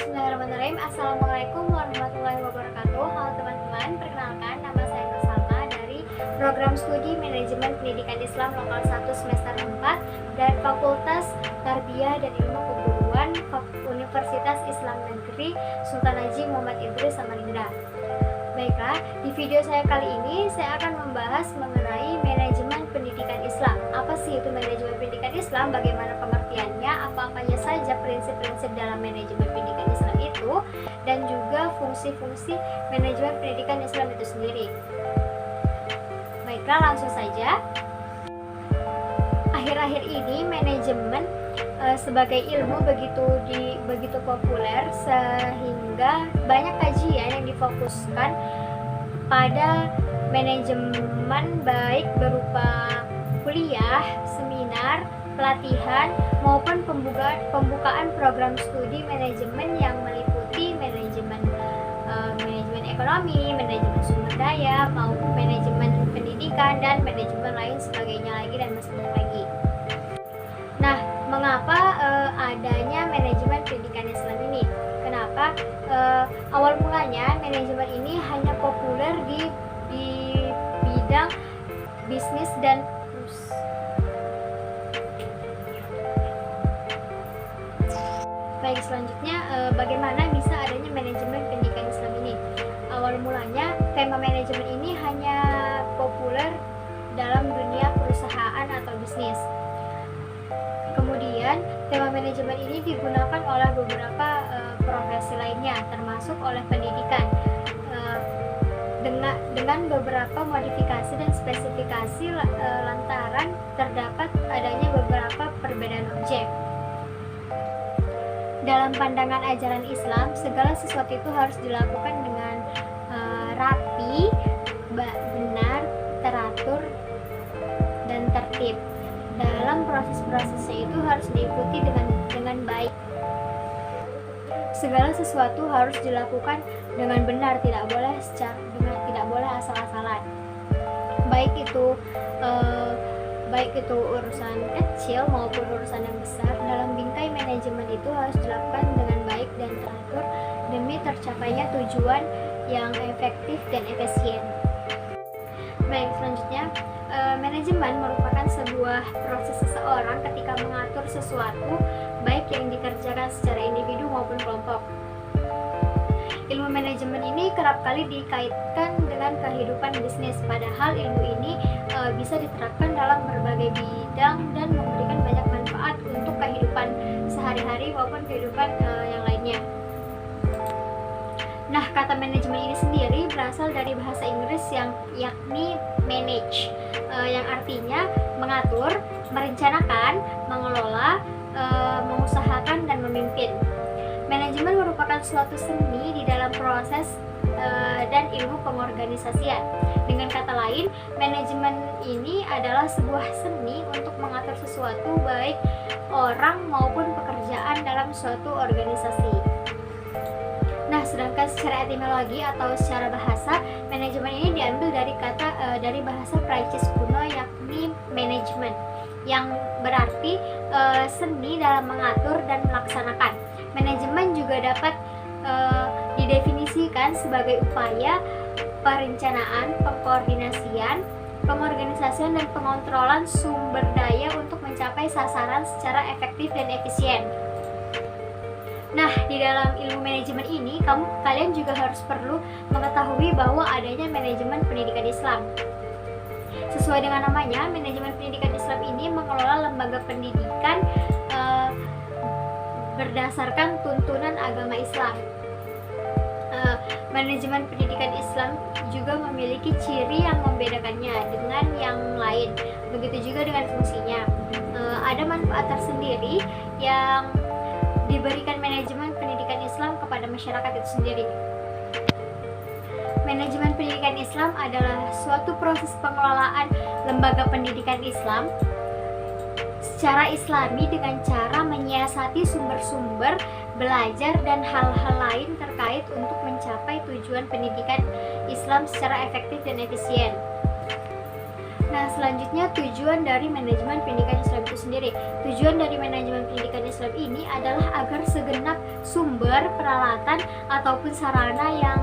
Bismillahirrahmanirrahim. Assalamualaikum warahmatullahi wabarakatuh. Halo teman-teman, perkenalkan nama saya Salma dari Program Studi Manajemen Pendidikan Islam Lokal 1 semester 4 dari Fakultas Tarbiyah dan Ilmu Keguruan Universitas Islam Negeri Sultan Haji Muhammad Idris Samarinda. Baiklah, di video saya kali ini saya akan membahas mengenai manajemen pendidikan Islam. Apa sih itu manajemen pendidikan Islam? Bagaimana pengertiannya? Apa-apanya saja prinsip-prinsip dalam manajemen pendidikan Islam itu? Dan juga fungsi-fungsi manajemen pendidikan Islam itu sendiri. Baiklah, langsung saja. Akhir-akhir ini manajemen sebagai ilmu begitu populer sehingga banyak kajian yang difokuskan pada manajemen, baik berupa kuliah, seminar, pelatihan maupun pembukaan program studi manajemen yang meliputi manajemen ekonomi, manajemen sumber daya, maupun manajemen pendidikan dan manajemen lain sebagainya lagi dan masih banyak lagi. Nah, mengapa adanya manajemen pendidikan Islam ini? Kenapa awal mulanya manajemen ini hanya populer di bidang bisnis dan Baik, selanjutnya bagaimana bisa adanya manajemen pendidikan Islam ini? Awal mulanya tema manajemen ini hanya populer dalam dunia perusahaan atau bisnis. Kemudian tema manajemen ini digunakan oleh beberapa profesi lainnya, termasuk oleh pendidikan, dengan beberapa modifikasi dan spesifikasi lantaran terdapat adanya beberapa perbedaan objek. Dalam pandangan ajaran Islam, segala sesuatu itu harus dilakukan dengan rapi, benar, teratur, dan tertib. Dalam proses-prosesnya itu harus diikuti dengan baik. Segala sesuatu harus dilakukan dengan benar, tidak boleh asal-asalan. Baik itu urusan kecil maupun urusan yang besar, dalam bingkai manajemen itu harus dilakukan dengan baik dan teratur demi tercapainya tujuan yang efektif dan efisien. Baik, selanjutnya manajemen merupakan sebuah proses seseorang ketika mengatur sesuatu, baik yang dikerjakan secara individu maupun kelompok. Ilmu manajemen ini kerap kali dikaitkan dengan kehidupan bisnis, padahal ilmu ini bisa diterapkan dalam berbagai bidang dan memberikan banyak manfaat untuk kehidupan sehari-hari maupun kehidupan yang lainnya. Nah, kata manajemen ini sendiri berasal dari bahasa Inggris yang yakni manage, yang artinya mengatur, merencanakan, mengelola, mengusahakan, dan memimpin. Manajemen merupakan suatu seni di dalam proses dan ilmu pengorganisasian. Dengan kata lain, manajemen ini adalah sebuah seni untuk mengatur sesuatu, baik orang maupun pekerjaan dalam suatu organisasi. Nah, sedangkan secara etimologi atau secara bahasa, manajemen ini diambil dari bahasa Prancis kuno yakni management, yang berarti seni dalam mengatur dan melaksanakan. Manajemen juga dapat didefinisikan sebagai upaya perencanaan, pengkoordinasian, pengorganisasian, dan pengontrolan sumber daya untuk mencapai sasaran secara efektif dan efisien. Nah, di dalam ilmu manajemen ini, kalian juga harus perlu mengetahui bahwa adanya manajemen pendidikan Islam. Sesuai dengan namanya, manajemen pendidikan Islam ini mengelola lembaga pendidikan berdasarkan tuntunan agama Islam. Manajemen pendidikan Islam juga memiliki ciri yang membedakannya dengan yang lain. Begitu juga dengan fungsinya. Ada manfaat tersendiri yang diberikan manajemen pendidikan Islam kepada masyarakat itu sendiri. Manajemen pendidikan Islam adalah suatu proses pengelolaan lembaga pendidikan Islam secara islami dengan cara menyiasati sumber-sumber belajar dan hal-hal lain terkait untuk mencapai tujuan pendidikan Islam secara efektif dan efisien. Nah, selanjutnya tujuan dari manajemen pendidikan Islam itu sendiri. Tujuan dari manajemen pendidikan Islam ini adalah agar segenap sumber, peralatan, ataupun sarana yang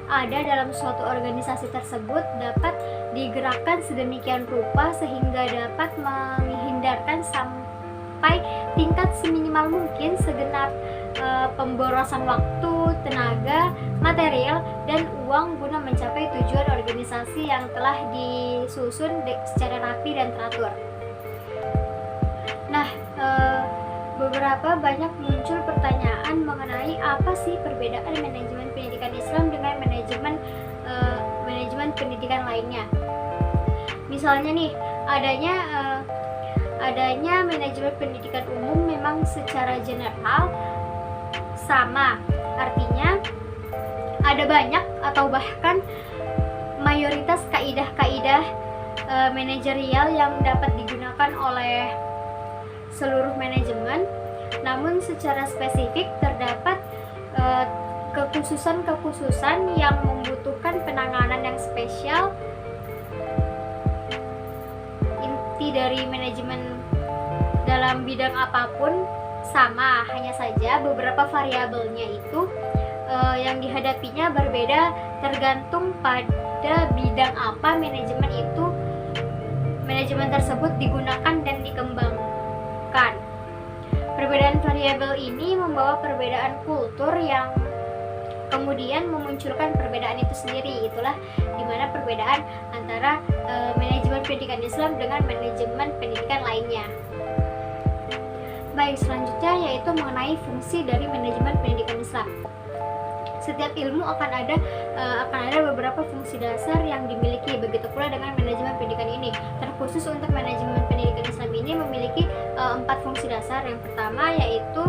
ada dalam suatu organisasi tersebut dapat digerakkan sedemikian rupa sehingga dapat menghindarkan sampai tingkat seminimal mungkin segenap pemborosan waktu, tenaga, material, dan uang guna mencapai tujuan organisasi yang telah disusun secara rapi dan teratur. Nah, beberapa banyak muncul pertanyaan mengenai apa sih perbedaan manajemen pendidikan Islam dengan manajemen pendidikan lainnya. Misalnya nih, adanya manajemen pendidikan umum memang secara general sama, artinya ada banyak atau bahkan mayoritas kaidah-kaidah manajerial yang dapat digunakan oleh seluruh manajemen, namun secara spesifik terdapat kekhususan-kekhususan yang membutuhkan penanganan yang spesial. Inti dari manajemen dalam bidang apapun sama, hanya saja beberapa variabelnya itu yang dihadapinya berbeda tergantung pada bidang apa manajemen tersebut digunakan dan dikembangkan. Perbedaan variabel ini membawa perbedaan kultur yang kemudian memunculkan perbedaan itu sendiri. Itulah dimana perbedaan antara manajemen pendidikan Islam dengan manajemen pendidikan lainnya. Baik, selanjutnya yaitu mengenai fungsi dari manajemen pendidikan Islam. Setiap ilmu akan ada beberapa fungsi dasar yang dimiliki, begitu pula dengan manajemen pendidikan ini. Terkhusus untuk manajemen pendidikan Islam ini memiliki 4 fungsi dasar. Yang pertama yaitu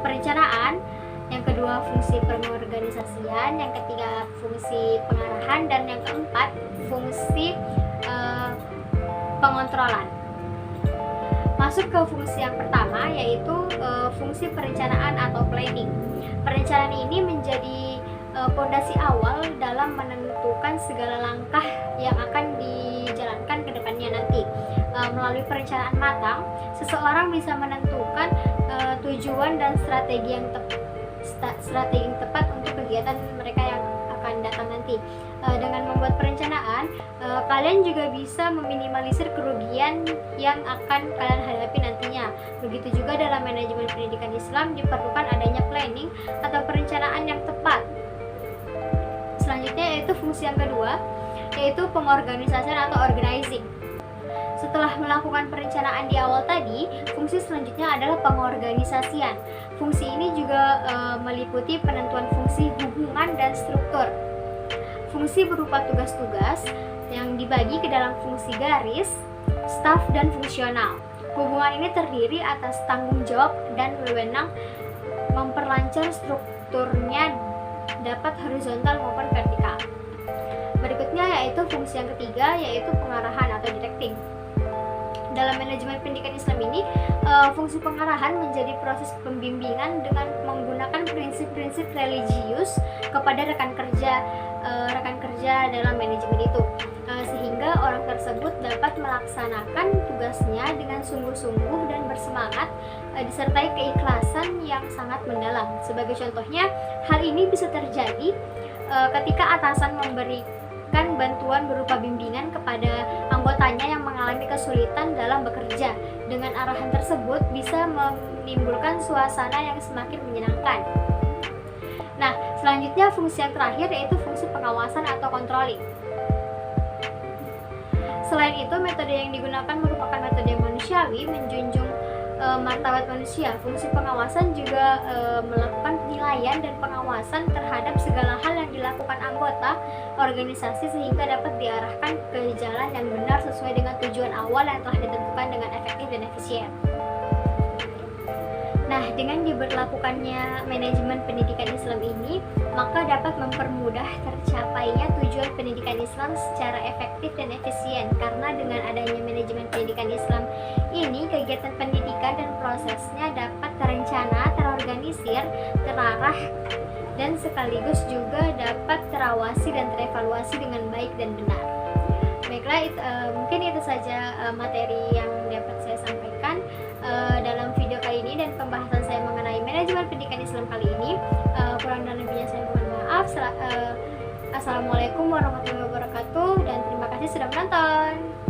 perencanaan, yang kedua fungsi pengorganisasian, yang ketiga fungsi pengarahan, dan yang keempat fungsi pengontrolan. Masuk ke fungsi yang pertama yaitu fungsi perencanaan atau planning. Perencanaan ini menjadi pondasi awal dalam menentukan segala langkah yang akan dijalankan ke depannya nanti. Melalui perencanaan matang, seseorang bisa menentukan tujuan dan strategi yang tepat untuk kegiatan mereka yang akan datang nanti. Dengan membuat perencanaan, kalian juga bisa meminimalisir kerugian yang akan kalian hadapi nantinya. Begitu juga dalam manajemen pendidikan Islam diperlukan adanya planning atau perencanaan yang tepat. Selanjutnya yaitu fungsi yang kedua, yaitu pengorganisasian atau organizing. Setelah melakukan perencanaan di awal tadi, fungsi selanjutnya adalah pengorganisasian. Fungsi ini juga meliputi penentuan fungsi, hubungan, dan struktur. Fungsi berupa tugas-tugas yang dibagi ke dalam fungsi garis, staf, dan fungsional. Hubungan ini terdiri atas tanggung jawab dan wewenang memperlancar strukturnya dapat horizontal maupun vertikal. Berikutnya yaitu fungsi yang ketiga, yaitu pengarahan atau directing. Dalam manajemen pendidikan Islam ini, fungsi pengarahan menjadi proses pembimbingan dengan menggunakan prinsip-prinsip religius kepada rekan kerja dalam manajemen itu, sehingga orang tersebut dapat melaksanakan tugasnya dengan sungguh-sungguh dan bersemangat, disertai keikhlasan yang sangat mendalam. Sebagai contohnya, hal ini bisa terjadi ketika atasan memberikan bantuan berupa bimbingan kepada anggotanya yang mengalami kesulitan dalam bekerja. Dengan arahan tersebut bisa menimbulkan suasana yang semakin menyenangkan. Nah, selanjutnya fungsi yang terakhir yaitu fungsi pengawasan atau controlling. Selain itu, metode yang digunakan merupakan metode yang manusiawi, menjunjung martabat manusia. Fungsi pengawasan juga melakukan penilaian dan pengawasan terhadap segala hal yang dilakukan anggota organisasi sehingga dapat diarahkan ke jalan yang benar sesuai dengan tujuan awal yang telah ditentukan dengan efektif dan efisien. Nah, dengan diberlakukannya manajemen pendidikan Islam ini, maka dapat mempermudah tercapainya tujuan pendidikan Islam secara efektif dan efisien. Karena dengan adanya manajemen pendidikan Islam ini, kegiatan pendidikan dan prosesnya dapat terencana, terorganisir, terarah, dan sekaligus juga dapat terawasi dan terevaluasi dengan baik dan benar. Baiklah, mungkin itu saja materi yang dapat saya sampaikan dalam video kali ini dan pembahasan saya mengenai manajemen pendidikan Islam kali ini. Kurang dan lebihnya saya mohon maaf. Assalamualaikum warahmatullahi wabarakatuh dan terima kasih sudah menonton.